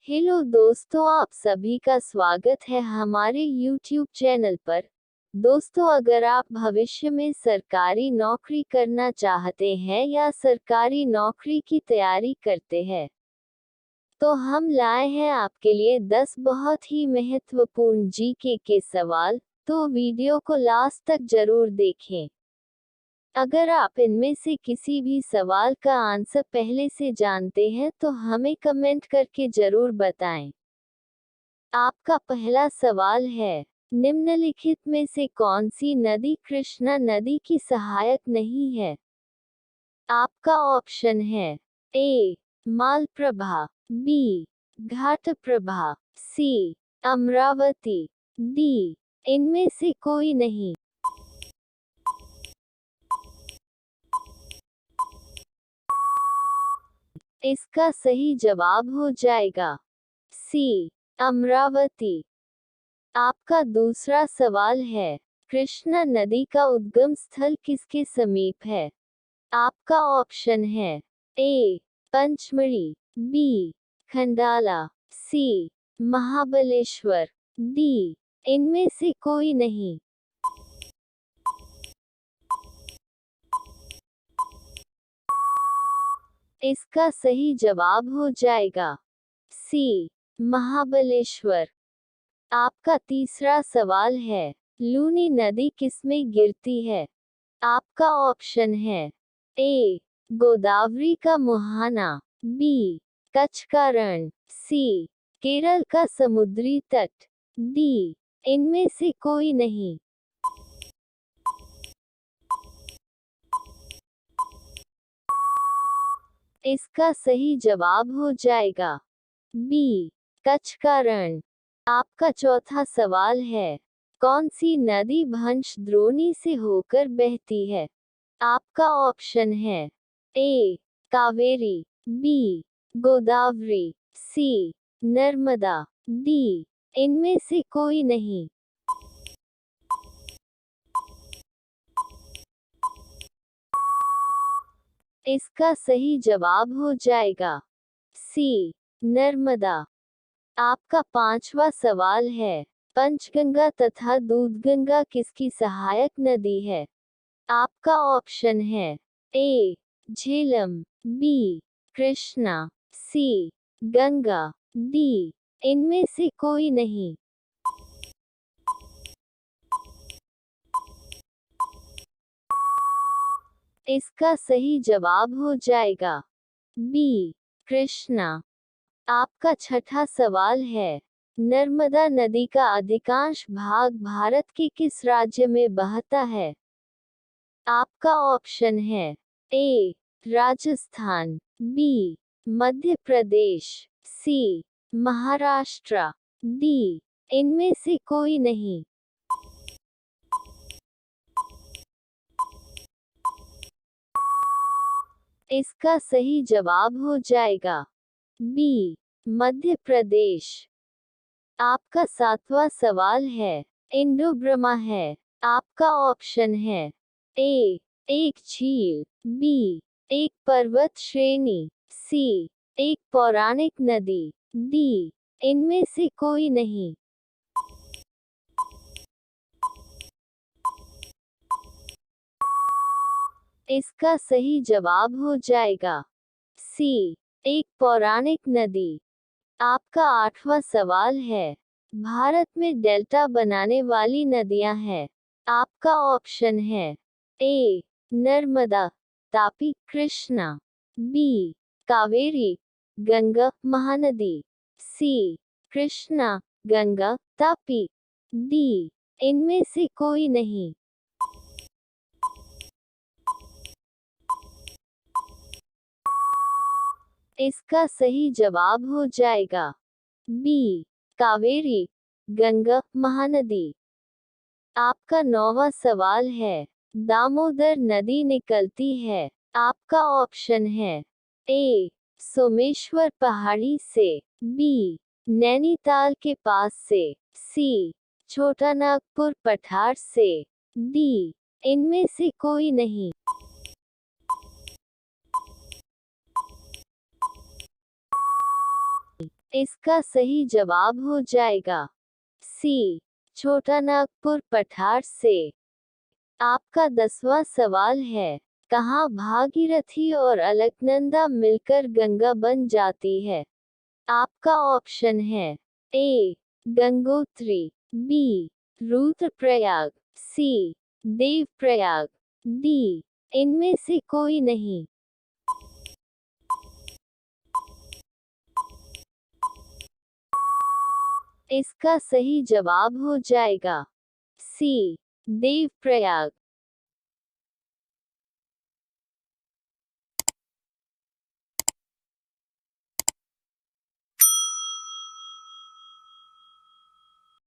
Hello दोस्तों, आप सभी का स्वागत है हमारे YouTube चैनल पर। दोस्तों, अगर आप भविष्य में सरकारी नौकरी करना चाहते हैं या सरकारी नौकरी की तैयारी करते हैं, तो हम लाए हैं आपके लिए 10 बहुत ही महत्वपूर्ण जीके के सवाल। तो वीडियो को लास्ट तक जरूर देखें। अगर आप इनमें से किसी भी सवाल का आंसर पहले से जानते हैं तो हमें कमेंट करके जरूर बताएं। आपका पहला सवाल है, निम्नलिखित में से कौन सी नदी कृष्णा नदी की सहायक नहीं है? आपका ऑप्शन है ए मालप्रभा, बी घाटप्रभा, सी अमरावती, डी इनमें से कोई नहीं। इसका सही जवाब हो जाएगा सी अमरावती। आपका दूसरा सवाल है, कृष्णा नदी का उद्गम स्थल किसके समीप है? आपका ऑप्शन है ए पंचमढ़ी, बी खंडाला, सी महाबलेश्वर, डी इनमें से कोई नहीं। इसका सही जवाब हो जाएगा सी महाबलेश्वर। आपका तीसरा सवाल है, लूनी नदी किसमें गिरती है? आपका ऑप्शन है ए गोदावरी का मुहाना, बी कच्छ का रण, सी केरल का समुद्री तट, डी इनमें से कोई नहीं। इसका सही जवाब हो जाएगा बी कच्छ का रण। आपका चौथा सवाल है, कौन सी नदी भंश द्रोणी से होकर बहती है? आपका ऑप्शन है ए कावेरी, बी गोदावरी, सी नर्मदा, डी इनमें से कोई नहीं। इसका सही जवाब हो जाएगा सी नर्मदा। आपका पांचवा सवाल है, पंचगंगा तथा दूधगंगा किसकी सहायक नदी है? आपका ऑप्शन है ए झेलम, बी कृष्णा, सी गंगा, डी इनमें से कोई नहीं। इसका सही जवाब हो जाएगा बी कृष्णा। आपका छठा सवाल है, नर्मदा नदी का अधिकांश भाग भारत के किस राज्य में बहता है? आपका ऑप्शन है ए राजस्थान, बी मध्य प्रदेश, सी महाराष्ट्र, डी इनमें से कोई नहीं। इसका सही जवाब हो जाएगा बी मध्य प्रदेश। आपका सातवां सवाल है, इंडो ब्रह्मा है। आपका ऑप्शन है ए एक झील, बी एक पर्वत श्रेणी, सी एक पौराणिक नदी, डी इनमें से कोई नहीं। इसका सही जवाब हो जाएगा सी एक पौराणिक नदी। आपका आठवां सवाल है, भारत में डेल्टा बनाने वाली नदियां हैं। आपका ऑप्शन है ए नर्मदा, तापी, कृष्णा, बी कावेरी, गंगा महानदी, सी कृष्णा, गंगा, तापी, डी इनमें से कोई नहीं। इसका सही जवाब हो जाएगा बी कावेरी, गंगा महानदी। आपका नौवां सवाल है, दामोदर नदी निकलती है। आपका ऑप्शन है ए सोमेश्वर पहाड़ी से, बी नैनीताल के पास से, सी छोटा नागपुर पठार से, डी इनमें से कोई नहीं। इसका सही जवाब हो जाएगा सी, छोटा नागपुर पठार से। आपका 10वां सवाल है, कहाँ भागीरथी और अलकनंदा मिलकर गंगा बन जाती है? आपका ऑप्शन है ए, गंगोत्री, बी, रुद्रप्रयाग, सी, देवप्रयाग, डी, इनमें से कोई नहीं। इसका सही जवाब हो जाएगा सी, देवप्रयाग।